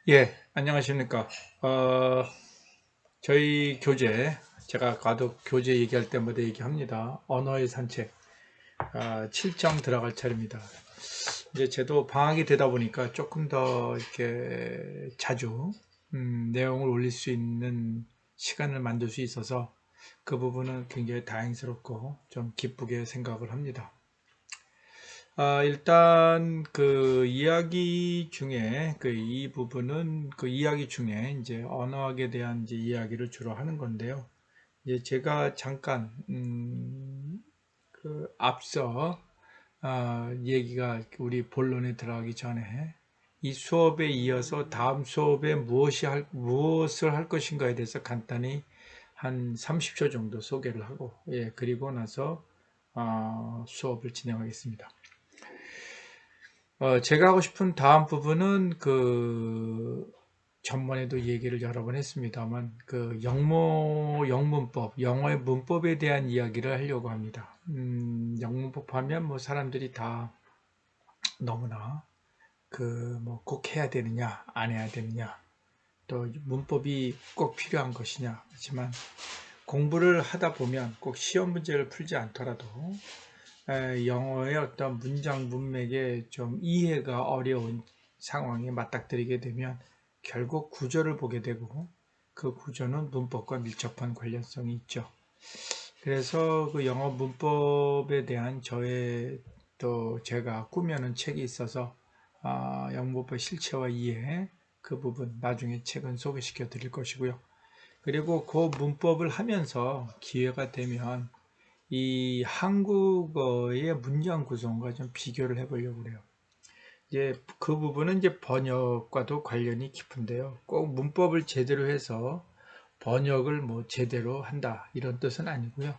예, 안녕하십니까. 어, 저희 교재, 제가 과도 교재 얘기할 때마다 얘기합니다. 언어의 산책, 7장 들어갈 차례입니다. 이제 저도 방학이 되다 보니까 조금 더 이렇게 자주, 내용을 올릴 수 있는 시간을 만들 수 있어서 그 부분은 굉장히 다행스럽고 좀 기쁘게 생각을 합니다. 일단 그 이야기 중에 그 이 부분은 그 이야기 중에 이제 언어학에 대한 이제 이야기를 주로 하는 건데요. 이제 제가 잠깐 그 앞서 얘기가 우리 본론에 들어가기 전에 이 수업에 이어서 다음 수업에 무엇을 할 것인가에 대해서 간단히 한 30초 정도 소개를 하고, 예, 그리고 나서 수업을 진행하겠습니다. 제가 하고 싶은 다음 부분은 전번에도 얘기를 여러 번 했습니다만 영문법, 영어의 문법에 대한 이야기를 하려고 합니다. 영문법 하면 뭐 사람들이 다 너무나 뭐 꼭 해야 되느냐, 안 해야 되느냐, 또 문법이 꼭 필요한 것이냐, 하지만 공부를 하다 보면 꼭 시험 문제를 풀지 않더라도 영어의 어떤 문장 문맥에 좀 이해가 어려운 상황에 맞닥뜨리게 되면 결국 구조를 보게 되고 그 구조는 문법과 밀접한 관련성이 있죠. 그래서 그 영어 문법에 대한 저의 또 제가 꾸며놓은 책이 있어서 영문법 실체와 이해 그 부분 나중에 책은 소개시켜 드릴 것이고요. 그리고 그 문법을 하면서 기회가 되면 이 한국어의 문장 구성과 좀 비교를 해보려고 그래요. 이제 그 부분은 이제 번역과도 관련이 깊은데요. 꼭 문법을 제대로 해서 번역을 뭐 제대로 한다 이런 뜻은 아니고요.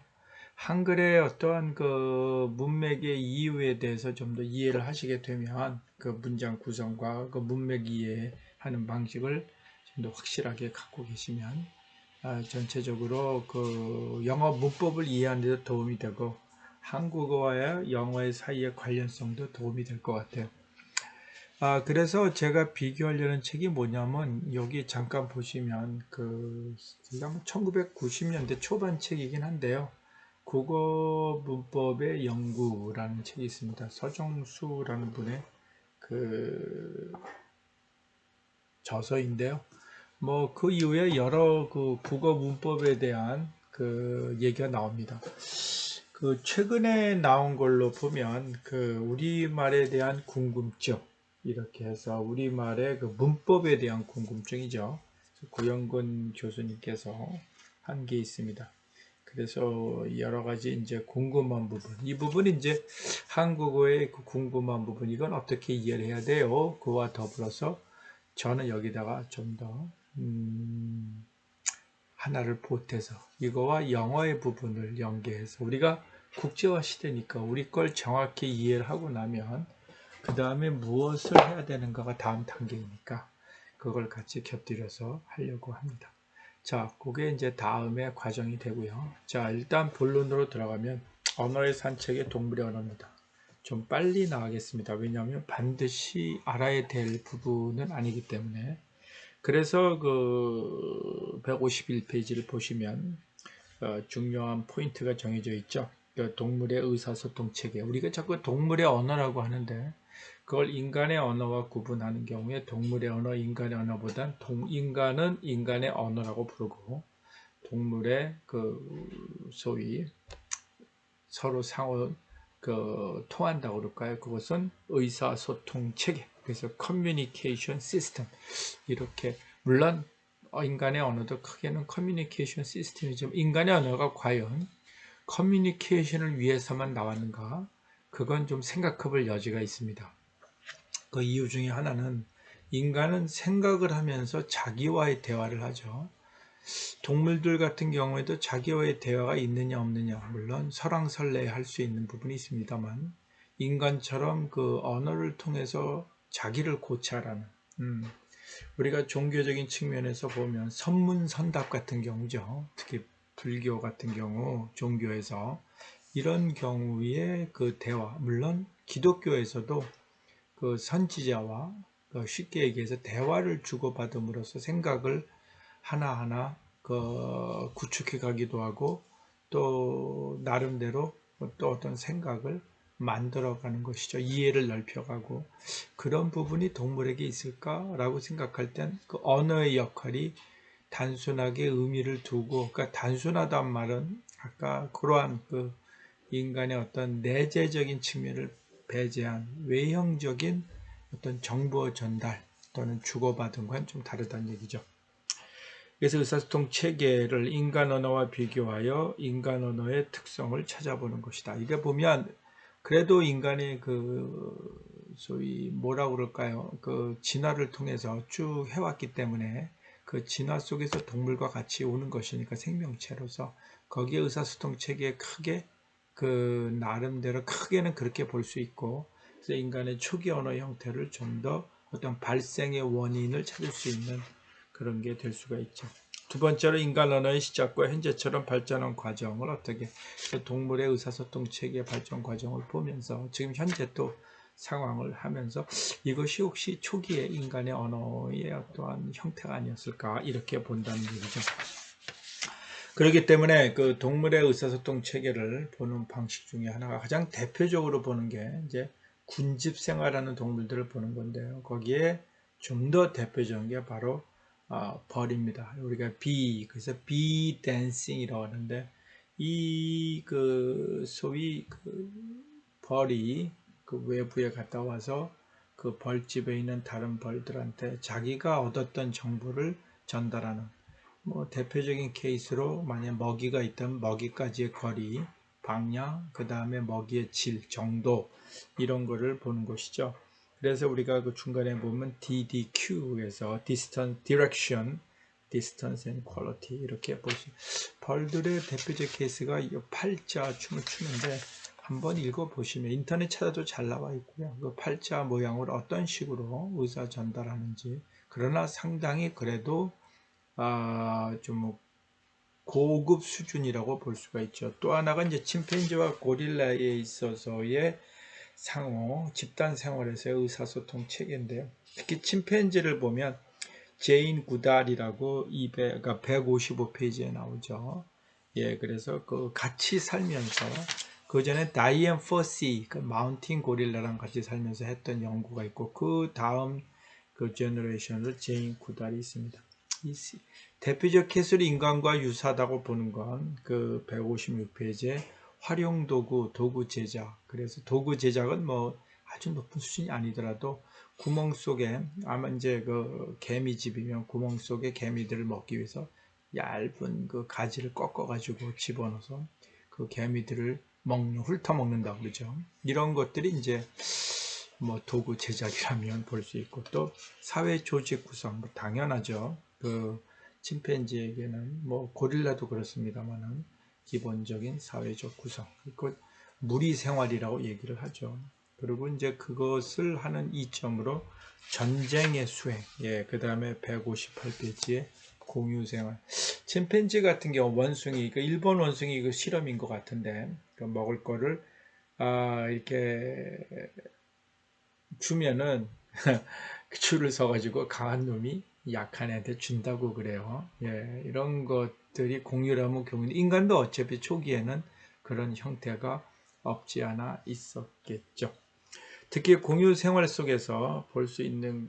한글의 어떠한 그 문맥의 이유에 대해서 좀 더 이해를 하시게 되면 그 문장 구성과 그 문맥 이해하는 방식을 좀 더 확실하게 갖고 계시면 전체적으로 그 영어 문법을 이해하는 데 도움이 되고 한국어와 영어의 사이의 관련성도 도움이 될 것 같아요. 그래서 제가 비교하려는 책이 뭐냐면 여기 잠깐 보시면 1990년대 초반 책이긴 한데요. 국어 문법의 연구라는 책이 있습니다. 서정수라는 분의 그 저서인데요. 뭐 그 이후에 여러 그 국어 문법에 대한 그 얘기가 나옵니다. 그 최근에 나온 걸로 보면 그 우리말에 대한 궁금증 이렇게 해서 우리말의 그 문법에 대한 궁금증이죠. 고영근 교수님께서 한 게 있습니다. 그래서 여러 가지 이제 궁금한 부분, 이 부분이 이제 한국어의 그 궁금한 부분, 이건 어떻게 이해를 해야 돼요? 그와 더불어서 저는 여기다가 좀 더 하나를 보태서 이거와 영어의 부분을 연계해서 우리가 국제화 시대니까 우리 걸 정확히 이해를 하고 나면 그 다음에 무엇을 해야 되는가가 다음 단계이니까 그걸 같이 곁들여서 하려고 합니다. 자, 그게 이제 다음에 과정이 되고요. 자, 일단 본론으로 들어가면 언어의 산책의 동물의 언어입니다. 좀 빨리 나가겠습니다. 왜냐하면 반드시 알아야 될 부분은 아니기 때문에. 그래서 그 151페이지를 보시면 중요한 포인트가 정해져 있죠. 그 동물의 의사소통 체계. 우리가 자꾸 동물의 언어라고 하는데 그걸 인간의 언어와 구분하는 경우에 동물의 언어, 인간의 언어보단 인간은 인간의 언어라고 부르고 동물의 그 소위 서로 상호 통한다고 그럴까요? 그것은 의사소통 체계. 그래서 커뮤니케이션 시스템. 이렇게 물론 인간의 언어도 크게는 커뮤니케이션 시스템이지만 인간의 언어가 과연 커뮤니케이션을 위해서만 나왔는가? 그건 좀 생각해 볼 여지가 있습니다. 그 이유 중에 하나는 인간은 생각을 하면서 자기와의 대화를 하죠. 동물들 같은 경우에도 자기와의 대화가 있느냐 없느냐 물론 설왕설래 할 수 있는 부분이 있습니다만 인간처럼 그 언어를 통해서 자기를 고찰하는 우리가 종교적인 측면에서 보면 선문선답 같은 경우죠. 특히 불교 같은 경우 종교에서 이런 경우에 그 대화 물론 기독교에서도 그 선지자와 쉽게 얘기해서 대화를 주고받음으로써 생각을 하나하나 구축해 가기도 하고 또 나름대로 또 어떤 생각을 만들어가는 것이죠. 이해를 넓혀가고 그런 부분이 동물에게 있을까라고 생각할 땐 그 언어의 역할이 단순하게 의미를 두고, 그러니까 단순하단 말은 아까 그러한 그 인간의 어떤 내재적인 측면을 배제한 외형적인 어떤 정보 전달 또는 주고받음과는 좀 다르다는 얘기죠. 그래서 의사소통 체계를 인간 언어와 비교하여 인간 언어의 특성을 찾아보는 것이다. 이게 보면 그래도 인간의 소위 뭐라고 그럴까요? 그 진화를 통해서 쭉 해왔기 때문에 그 진화 속에서 동물과 같이 오는 것이니까 생명체로서 거기에 의사소통 체계에 크게 그 나름대로 크게는 그렇게 볼 수 있고, 그래서 인간의 초기 언어 형태를 좀 더 어떤 발생의 원인을 찾을 수 있는 그런 게 될 수가 있죠. 두 번째로 인간 언어의 시작과 현재처럼 발전한 과정을 어떻게 동물의 의사소통 체계 발전 과정을 보면서 지금 현재 또 상황을 하면서 이것이 혹시 초기에 인간의 언어의 어떠한 형태가 아니었을까 이렇게 본다는 얘기죠. 그렇기 때문에 그 동물의 의사소통 체계를 보는 방식 중에 하나가 가장 대표적으로 보는 게 이제 군집 생활하는 동물들을 보는 건데요. 거기에 좀 더 대표적인 게 바로 벌입니다. 우리가 그래서 비 댄싱이라고 하는데 이 그 소위 그 벌이 그 외부에 갔다 와서 그 벌집에 있는 다른 벌들한테 자기가 얻었던 정보를 전달하는, 뭐 대표적인 케이스로 만약 먹이가 있다면 먹이까지의 거리, 방향, 그 다음에 먹이의 질, 정도 이런 거를 보는 것이죠. 그래서 우리가 그 중간에 보면 DDQ에서 Distance, Direction, Distance and Quality 이렇게 보시. 벌들의 대표적 케이스가 이 팔자 춤을 추는데 한번 읽어보시면 인터넷 찾아도 잘 나와 있고요. 그 팔자 모양을 어떤 식으로 의사 전달하는지, 그러나 상당히 그래도 좀 고급 수준이라고 볼 수가 있죠. 또 하나가 이제 침팬지와 고릴라에 있어서의 상호, 집단 생활에서의 의사소통 체계인데요. 특히 침팬지를 보면 제인 구달이라고 155페이지에 나오죠. 예, 그래서 그 같이 살면서 그 전에 다이앤 퍼시, 그 마운틴 고릴라랑 같이 살면서 했던 연구가 있고 그 다음 그 제너레이션으로 제인 구달이 있습니다. 대표적 케이스로 인간과 유사하다고 보는 건 그 156페이지에 활용도구, 도구 제작. 그래서 도구 제작은 뭐 아주 높은 수준이 아니더라도 구멍 속에, 아마 이제 그 개미집이면 구멍 속에 개미들을 먹기 위해서 얇은 그 가지를 꺾어가지고 집어넣어서 그 개미들을 훑어먹는다고 그러죠. 이런 것들이 이제 뭐 도구 제작이라면 볼 수 있고, 또 사회 조직 구성, 뭐 당연하죠. 그 침팬지에게는 뭐 고릴라도 그렇습니다만은 기본적인 사회적 구성, 그리고 무리 생활이라고 얘기를 하죠. 그리고 이제 그것을 하는 이점으로 전쟁의 수행, 예, 그 다음에 158페이지에 공유 생활. 침팬지 같은 경우 원숭이, 그 일본 원숭이 그 실험인 것 같은데, 그 먹을 거를 이렇게 주면은 줄을 서가지고 강한 놈이 약한 애한테 준다고 그래요. 예, 이런 것들이 공유라면 경우는 인간도 어차피 초기에는 그런 형태가 없지 않아 있었겠죠. 특히 공유 생활 속에서 볼 수 있는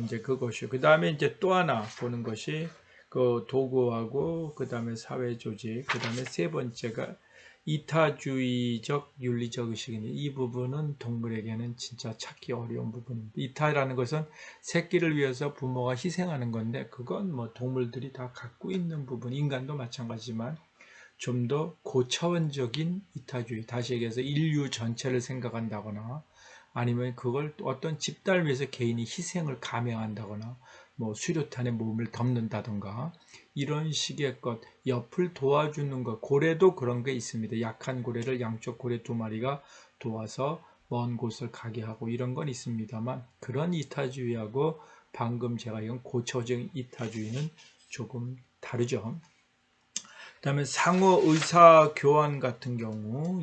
이제 그것이요. 그 다음에 이제 또 하나 보는 것이 그 도구하고 그 다음에 사회 조직, 그 다음에 세 번째가 이타주의적 윤리적 의식인데, 이 부분은 동물에게는 진짜 찾기 어려운 부분입니다. 이타라는 것은 새끼를 위해서 부모가 희생하는 건데, 그건 뭐 동물들이 다 갖고 있는 부분, 인간도 마찬가지지만 좀 더 고차원적인 이타주의, 다시 얘기해서 인류 전체를 생각한다거나 아니면 그걸 어떤 집단을 위해서 개인이 희생을 감행한다거나 뭐 수류탄에 몸을 덮는다던가 이런 식의 것, 옆을 도와주는 것, 고래도 그런 게 있습니다. 약한 고래를 양쪽 고래 두 마리가 도와서 먼 곳을 가게 하고 이런 건 있습니다만, 그런 이타주의하고 방금 제가 이건 고차원적인 이타주의는 조금 다르죠. 그다음에 상호 의사 교환 같은 경우,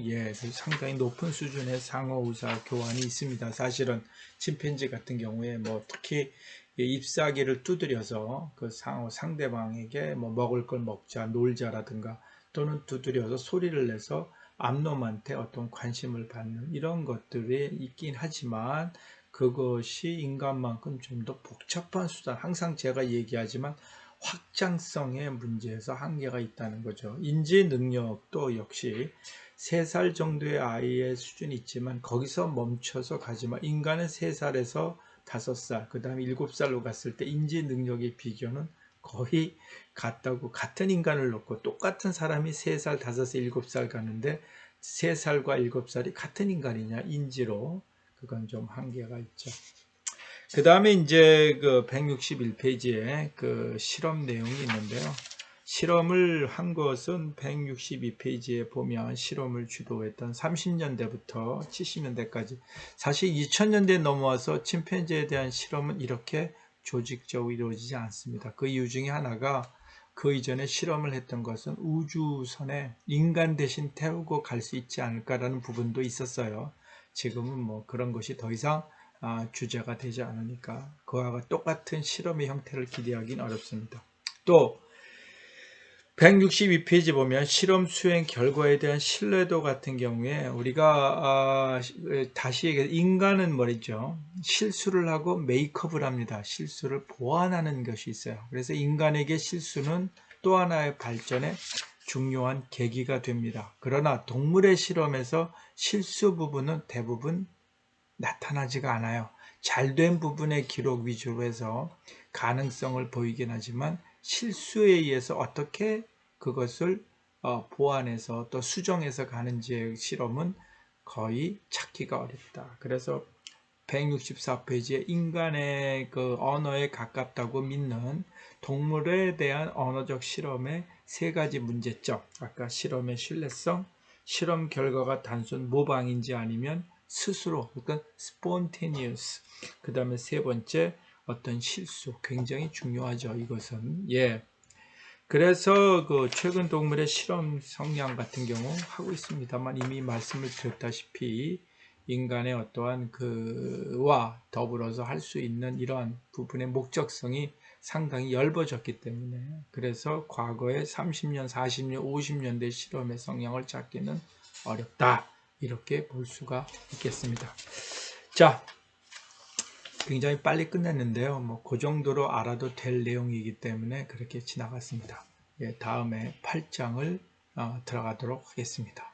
상당히 높은 수준의 상호 의사 교환이 있습니다. 사실은 침팬지 같은 경우에 뭐 특히 잎사귀를 두드려서 그 상대방에게 뭐 먹을 걸 먹자, 놀자라든가 또는 두드려서 소리를 내서 암놈한테 어떤 관심을 받는 이런 것들이 있긴 하지만 그것이 인간만큼 좀 더 복잡한 수단, 항상 제가 얘기하지만 확장성의 문제에서 한계가 있다는 거죠. 인지 능력도 역시 3살 정도의 아이의 수준이 있지만 거기서 멈춰서 가지만 인간은 3살에서 5살, 그 다음에 7살로 갔을 때 인지 능력의 비교는 거의 같다고, 같은 인간을 놓고 똑같은 사람이 3살, 5살, 7살 가는데 3살과 7살이 같은 인간이냐, 인지로. 그건 좀 한계가 있죠. 그 다음에 이제 그 161페이지에 그 실험 내용이 있는데요. 실험을 한 것은 162페이지에 보면 실험을 주도했던 30년대부터 70년대까지, 사실 2000년대에 넘어와서 침팬지에 대한 실험은 이렇게 조직적으로 이루어지지 않습니다. 그 이유 중에 하나가 그 이전에 실험을 했던 것은 우주선에 인간 대신 태우고 갈 수 있지 않을까라는 부분도 있었어요. 지금은 뭐 그런 것이 더 이상 주제가 되지 않으니까 그와 똑같은 실험의 형태를 기대하기는 어렵습니다. 또 162페이지 보면 실험 수행 결과에 대한 신뢰도 같은 경우에 우리가 다시 얘기해 인간은 말이죠, 실수를 하고 메이크업을 합니다. 실수를 보완하는 것이 있어요. 그래서 인간에게 실수는 또 하나의 발전의 중요한 계기가 됩니다. 그러나 동물의 실험에서 실수 부분은 대부분 나타나지가 않아요. 잘된 부분의 기록 위주로 해서 가능성을 보이긴 하지만 실수에 의해서 어떻게 그것을 보완해서 또 수정해서 가는지의 실험은 거의 찾기가 어렵다. 그래서 164페이지에 인간의 그 언어에 가깝다고 믿는 동물에 대한 언어적 실험의 3가지 문제점. 아까 실험의 신뢰성, 실험 결과가 단순 모방인지 아니면 스스로, 그러니까 spontaneous. 그 다음에 3번째 어떤 실수, 굉장히 중요하죠. 이것은 그래서 그 최근 동물의 실험 성향 같은 경우 하고 있습니다만 이미 말씀을 드렸다시피 인간의 어떠한 그와 더불어서 할 수 있는 이러한 부분의 목적성이 상당히 엷어졌기 때문에, 그래서 과거의 30년, 40년, 50년대 실험의 성향을 찾기는 어렵다, 이렇게 볼 수가 있겠습니다. 자, 굉장히 빨리 끝냈는데요. 뭐 그 정도로 알아도 될 내용이기 때문에 그렇게 지나갔습니다. 다음에 8장을 들어가도록 하겠습니다.